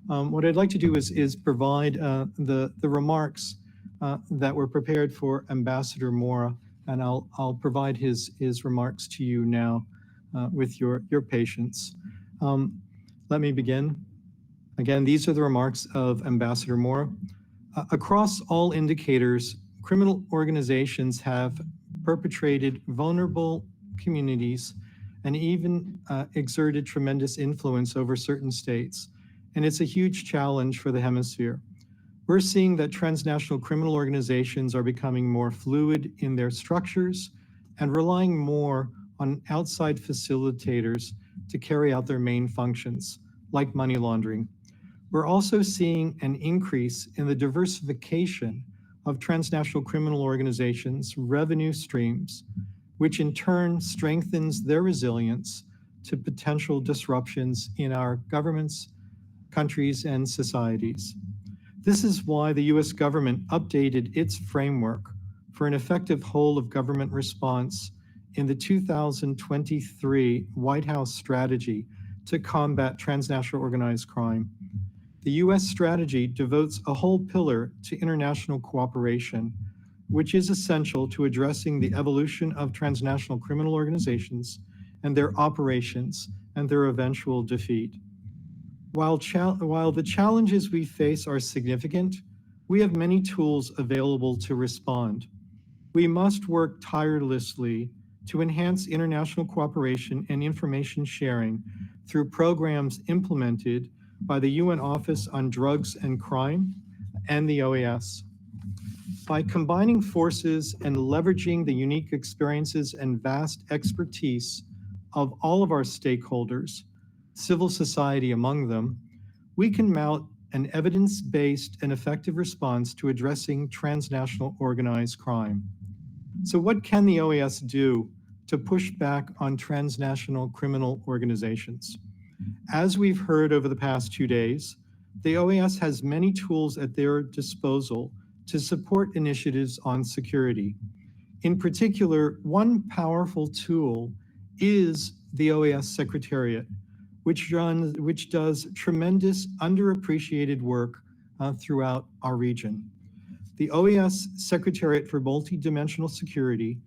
What I'd like to do is provide the remarks that were prepared for Ambassador Mora, and I'll provide his remarks to you now with your patience. Let me begin. Again, these are the remarks of Ambassador Mora. Across all indicators, criminal organizations have perpetrated vulnerable communities and even exerted tremendous influence over certain states. And it's a huge challenge for the hemisphere. We're seeing that transnational criminal organizations are becoming more fluid in their structures and relying more on outside facilitators to carry out their main functions, like money laundering. We're also seeing an increase in the diversification of transnational criminal organizations' revenue streams, which in turn strengthens their resilience to potential disruptions in our governments, countries, and societies. This is why the US government updated its framework for an effective whole-of-government response in the 2023 White House strategy to combat transnational organized crime. The US strategy devotes a whole pillar to international cooperation, which is essential to addressing the evolution of transnational criminal organizations and their operations and their eventual defeat. While the challenges we face are significant, we have many tools available to respond. We must work tirelessly to enhance international cooperation and information sharing through programs implemented by the UN Office on Drugs and Crime and the OAS. By combining forces and leveraging the unique experiences and vast expertise of all of our stakeholders, civil society among them, we can mount an evidence-based and effective response to addressing transnational organized crime. So what can the OAS do to push back on transnational criminal organizations? As we've heard over the past 2 days, the OAS has many tools at their disposal to support initiatives on security. In particular, one powerful tool is the OAS Secretariat, which does tremendous underappreciated work throughout our region. The OAS Secretariat for Multidimensional Security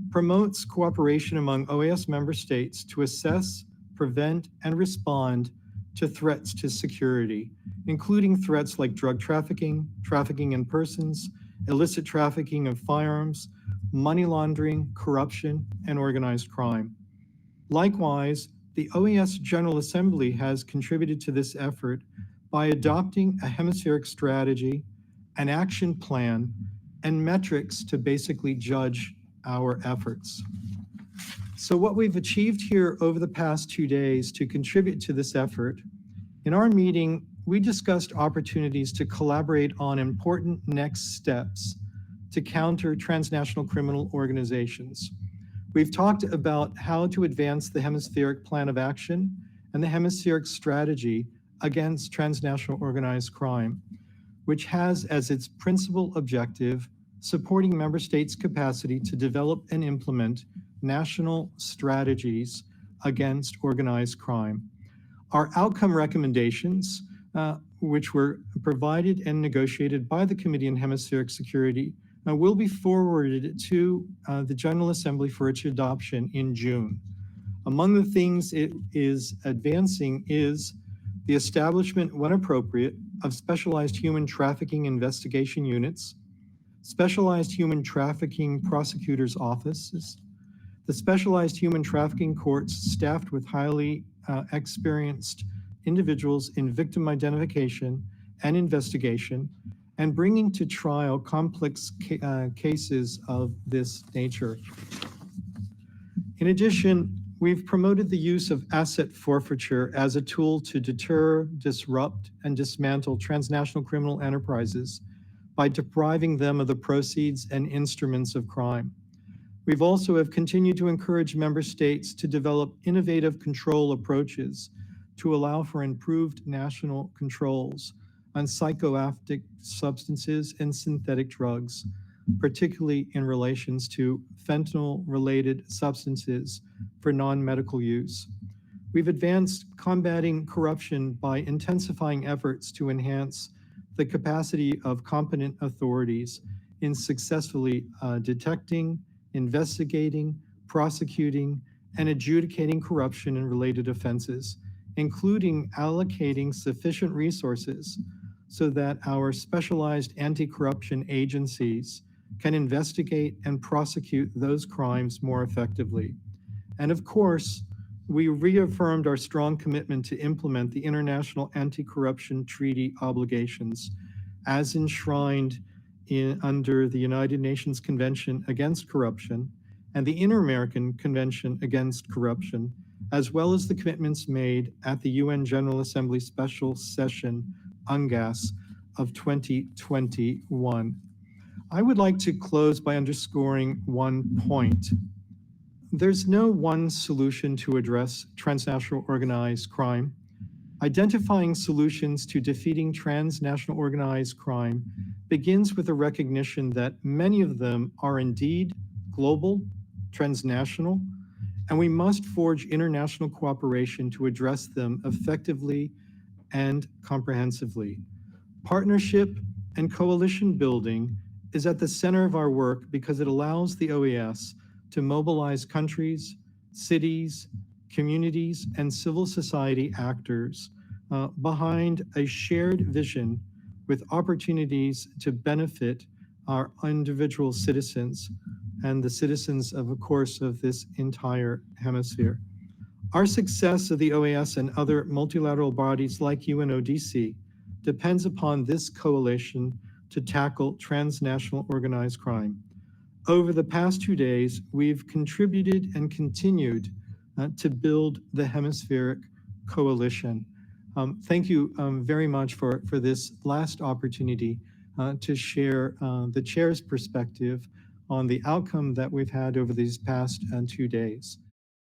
promotes cooperation among OAS member states to assess, prevent, and respond to threats to security, including threats like drug trafficking, trafficking in persons, illicit trafficking of firearms, money laundering, corruption, and organized crime. Likewise, the OAS General Assembly has contributed to this effort by adopting a hemispheric strategy, an action plan, and metrics to basically judge our efforts. So what we've achieved here over the past 2 days to contribute to this effort, in our meeting, we discussed opportunities to collaborate on important next steps to counter transnational criminal organizations. We've talked about how to advance the hemispheric plan of action and the hemispheric strategy against transnational organized crime, which has as its principal objective supporting member states' capacity to develop and implement national strategies against organized crime. Our outcome recommendations, which were provided and negotiated by the Committee on Hemispheric Security, will be forwarded to the General Assembly for its adoption in June. Among the things it is advancing is the establishment, when appropriate, of specialized human trafficking investigation units, specialized human trafficking prosecutors' offices, the specialized human trafficking courts staffed with highly experienced individuals in victim identification and investigation, and bringing to trial complex cases of this nature. In addition, we've promoted the use of asset forfeiture as a tool to deter, disrupt, and dismantle transnational criminal enterprises by depriving them of the proceeds and instruments of crime. We've also have continued to encourage member states to develop innovative control approaches to allow for improved national controls on psychoactive substances and synthetic drugs, particularly in relations to fentanyl-related substances for non-medical use. We've advanced combating corruption by intensifying efforts to enhance the capacity of competent authorities in successfully detecting, investigating, prosecuting, and adjudicating corruption and related offenses, including allocating sufficient resources so that our specialized anti-corruption agencies can investigate and prosecute those crimes more effectively. And of course, we reaffirmed our strong commitment to implement the International Anti-Corruption Treaty obligations as enshrined under the United Nations Convention Against Corruption and the Inter-American Convention Against Corruption, as well as the commitments made at the UN General Assembly Special Session UNGAS of 2021. I would like to close by underscoring one point. There's no one solution to address transnational organized crime. Identifying solutions to defeating transnational organized crime begins with a recognition that many of them are indeed global, transnational, and we must forge international cooperation to address them effectively and comprehensively. Partnership and coalition building is at the center of our work because it allows the OAS to mobilize countries, cities, communities, and civil society actors behind a shared vision with opportunities to benefit our individual citizens and the citizens of course, of this entire hemisphere. Our success of the OAS and other multilateral bodies like UNODC depends upon this coalition to tackle transnational organized crime. Over the past 2 days, we've contributed and continued to build the hemispheric coalition. Thank you very much for this last opportunity to share the chair's perspective on the outcome that we've had over these past 2 days.